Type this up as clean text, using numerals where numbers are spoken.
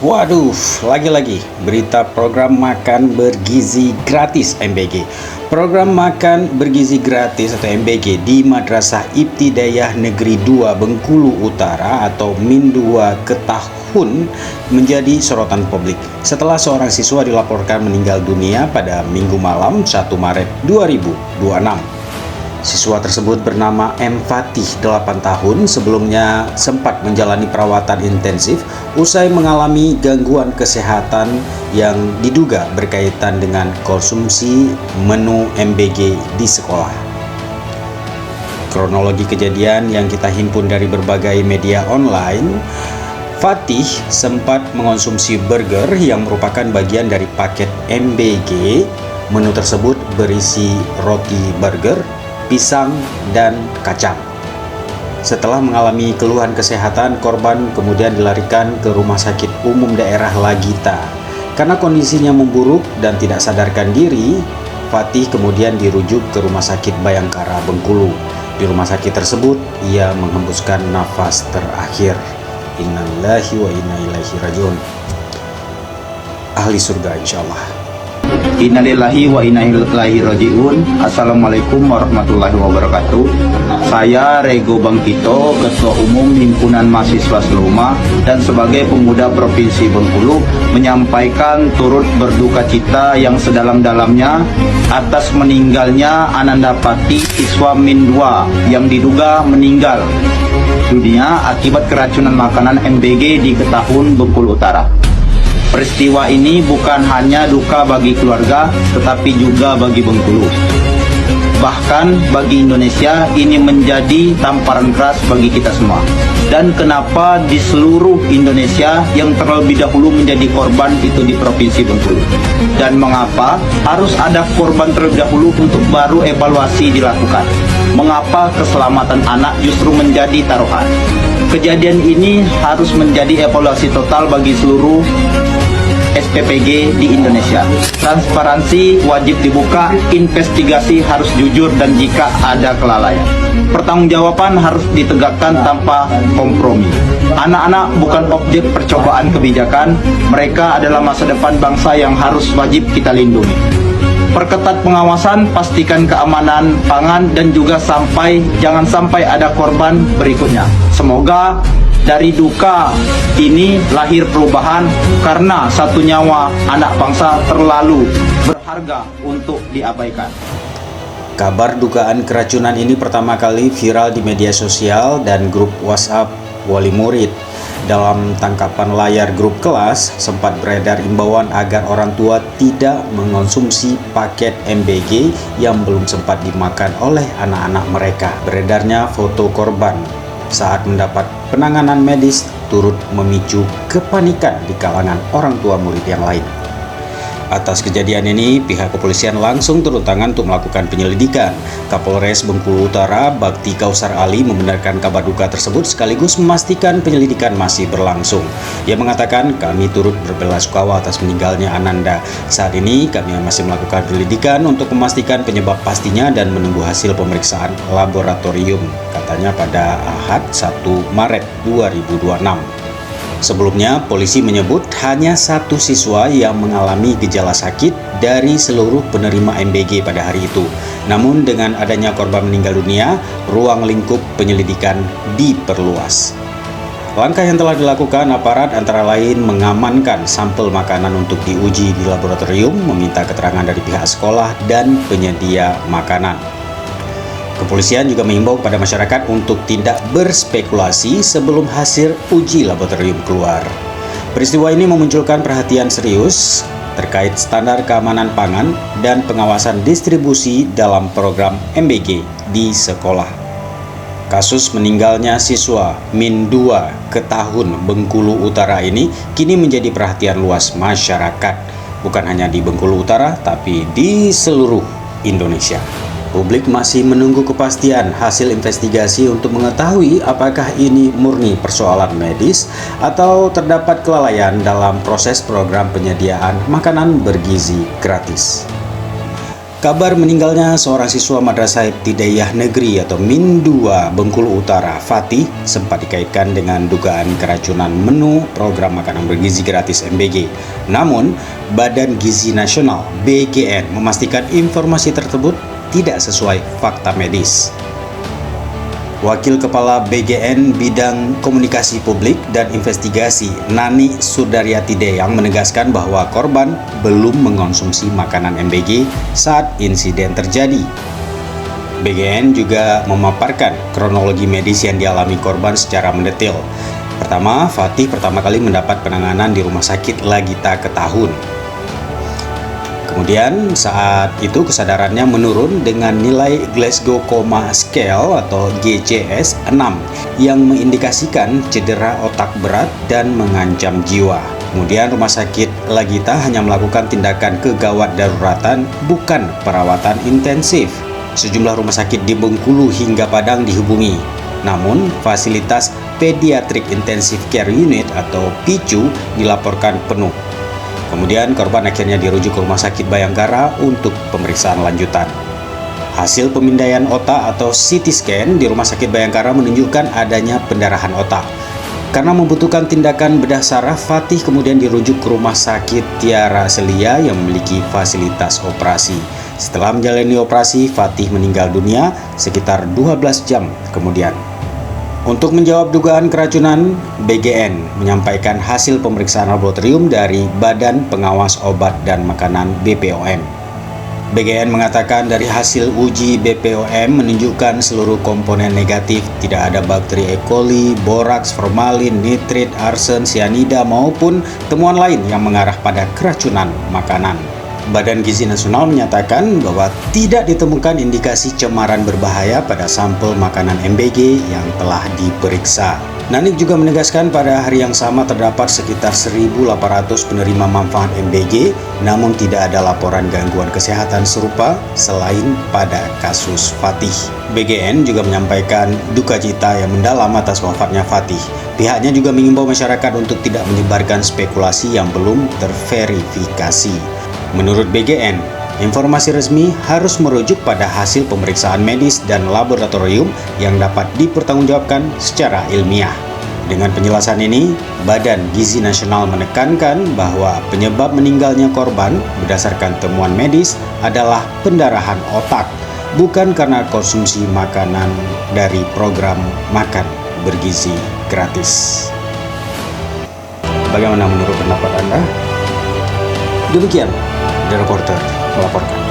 Waduh, lagi-lagi berita program makan bergizi gratis MBG. Program makan bergizi gratis atau MBG di Madrasah Ibtidaiyah Negeri 2 Bengkulu Utara atau Min 2 Ketahun menjadi sorotan publik setelah seorang siswa dilaporkan meninggal dunia pada Minggu malam 1 Maret 2026. Siswa tersebut bernama M. Fatih, 8 tahun, sebelumnya sempat menjalani perawatan intensif usai mengalami gangguan kesehatan yang diduga berkaitan dengan konsumsi menu MBG di sekolah. Kronologi kejadian yang kita himpun dari berbagai media online, Fatih sempat mengonsumsi burger yang merupakan bagian dari paket MBG. Menu tersebut berisi roti burger, pisang, dan kacang. Setelah mengalami keluhan kesehatan, korban kemudian dilarikan ke Rumah Sakit Umum Daerah Lagita. Karena kondisinya memburuk dan tidak sadarkan diri, Fatih kemudian dirujuk ke Rumah Sakit Bayangkara Bengkulu. Di rumah sakit tersebut, ia menghembuskan nafas terakhir. Innalillahi wa inna ilaihi rajiun. Ahli surga insyaallah. Innalillahi wa inna ilaihi rajiun. Assalamualaikum warahmatullahi wabarakatuh. Saya Rego Bangkito, Ketua Umum Himpunan Mahasiswa Seluma dan sebagai pemuda Provinsi Bengkulu menyampaikan turut berduka cita yang sedalam-dalamnya atas meninggalnya Ananda Pati, siswa Min 2 yang diduga meninggal dunia akibat keracunan makanan MBG di Ketahun, Bengkulu Utara. Peristiwa ini bukan hanya duka bagi keluarga, tetapi juga bagi Bengkulu. Bahkan bagi Indonesia, ini menjadi tamparan keras bagi kita semua. Dan kenapa di seluruh Indonesia yang terlebih dahulu menjadi korban itu di Provinsi Bengkulu? Dan mengapa harus ada korban terlebih dahulu untuk baru evaluasi dilakukan? Mengapa keselamatan anak justru menjadi taruhan? Kejadian ini harus menjadi evaluasi total bagi seluruh SPPG di Indonesia. Transparansi wajib dibuka, investigasi harus jujur, dan jika ada kelalaian, pertanggungjawaban harus ditegakkan tanpa kompromi. Anak-anak bukan objek percobaan kebijakan, mereka adalah masa depan bangsa yang harus wajib kita lindungi. Perketat pengawasan, pastikan keamanan pangan, dan juga jangan sampai ada korban berikutnya. Semoga dari duka ini lahir perubahan, karena satu nyawa anak bangsa terlalu berharga untuk diabaikan. Kabar dugaan keracunan ini pertama kali viral di media sosial dan grup WhatsApp wali murid. Dalam tangkapan layar grup kelas, sempat beredar imbauan agar orang tua tidak mengonsumsi paket MBG yang belum sempat dimakan oleh anak-anak mereka. Beredarnya foto korban saat mendapat penanganan medis turut memicu kepanikan di kalangan orang tua murid yang lain. Atas kejadian ini, pihak kepolisian langsung turun tangan untuk melakukan penyelidikan. Kapolres Bengkulu Utara, Bakti Kausar Ali, membenarkan kabar duka tersebut sekaligus memastikan penyelidikan masih berlangsung. Ia mengatakan, kami turut berbelasungkawa atas meninggalnya Ananda. Saat ini, kami masih melakukan penyelidikan untuk memastikan penyebab pastinya dan menunggu hasil pemeriksaan laboratorium, katanya pada Ahad 1 Maret 2026. Sebelumnya, polisi menyebut hanya satu siswa yang mengalami gejala sakit dari seluruh penerima MBG pada hari itu. Namun dengan adanya korban meninggal dunia, ruang lingkup penyelidikan diperluas. Langkah yang telah dilakukan aparat antara lain mengamankan sampel makanan untuk diuji di laboratorium, meminta keterangan dari pihak sekolah dan penyedia makanan. Kepolisian juga mengimbau kepada masyarakat untuk tidak berspekulasi sebelum hasil uji laboratorium keluar. Peristiwa ini memunculkan perhatian serius terkait standar keamanan pangan dan pengawasan distribusi dalam program MBG di sekolah. Kasus meninggalnya siswa Min 2 Ketahun Bengkulu Utara ini kini menjadi perhatian luas masyarakat, bukan hanya di Bengkulu Utara tapi di seluruh Indonesia. Publik masih menunggu kepastian hasil investigasi untuk mengetahui apakah ini murni persoalan medis atau terdapat kelalaian dalam proses program penyediaan makanan bergizi gratis. Kabar meninggalnya seorang siswa Madrasah Ibtidaiyah Negeri atau Min 2 Bengkulu Utara, Fatih, sempat dikaitkan dengan dugaan keracunan menu program makanan bergizi gratis MBG. Namun, Badan Gizi Nasional (BGN) memastikan informasi tersebut tidak sesuai fakta medis. Wakil Kepala BGN Bidang Komunikasi Publik dan Investigasi Nani Sudaryati Deyang menegaskan bahwa korban belum mengonsumsi makanan MBG saat insiden terjadi. BGN juga memaparkan kronologi medis yang dialami korban secara mendetail. Pertama, Fatih pertama kali mendapat penanganan di Rumah Sakit Lagita Ketahun. Kemudian saat itu kesadarannya menurun dengan nilai Glasgow Coma Scale atau GCS 6 yang mengindikasikan cedera otak berat dan mengancam jiwa. Kemudian Rumah Sakit Lagita hanya melakukan tindakan kegawat daruratan, bukan perawatan intensif. Sejumlah rumah sakit di Bengkulu hingga Padang dihubungi. Namun, fasilitas Pediatric Intensive Care Unit atau PICU dilaporkan penuh. Kemudian korban akhirnya dirujuk ke Rumah Sakit Bayangkara untuk pemeriksaan lanjutan. Hasil pemindaian otak atau CT scan di Rumah Sakit Bayangkara menunjukkan adanya pendarahan otak. Karena membutuhkan tindakan bedah saraf, Fatih kemudian dirujuk ke Rumah Sakit Tiara Selia yang memiliki fasilitas operasi. Setelah menjalani operasi, Fatih meninggal dunia sekitar 12 jam kemudian. Untuk menjawab dugaan keracunan, BGN menyampaikan hasil pemeriksaan laboratorium dari Badan Pengawas Obat dan Makanan (BPOM). BGN mengatakan dari hasil uji BPOM menunjukkan seluruh komponen negatif, tidak ada bakteri E. coli, boraks, formalin, nitrit, arsen, sianida maupun temuan lain yang mengarah pada keracunan makanan. Badan Gizi Nasional menyatakan bahwa tidak ditemukan indikasi cemaran berbahaya pada sampel makanan MBG yang telah diperiksa. Nanik juga menegaskan pada hari yang sama terdapat sekitar 1.800 penerima manfaat MBG, namun tidak ada laporan gangguan kesehatan serupa selain pada kasus Fatih. BGN juga menyampaikan duka cita yang mendalam atas wafatnya Fatih. Pihaknya juga mengimbau masyarakat untuk tidak menyebarkan spekulasi yang belum terverifikasi. Menurut BGN, informasi resmi harus merujuk pada hasil pemeriksaan medis dan laboratorium yang dapat dipertanggungjawabkan secara ilmiah. Dengan penjelasan ini, Badan Gizi Nasional menekankan bahwa penyebab meninggalnya korban berdasarkan temuan medis adalah pendarahan otak, bukan karena konsumsi makanan dari program makan bergizi gratis. Bagaimana menurut pendapat Anda? Demikian, The Reporter melaporkan.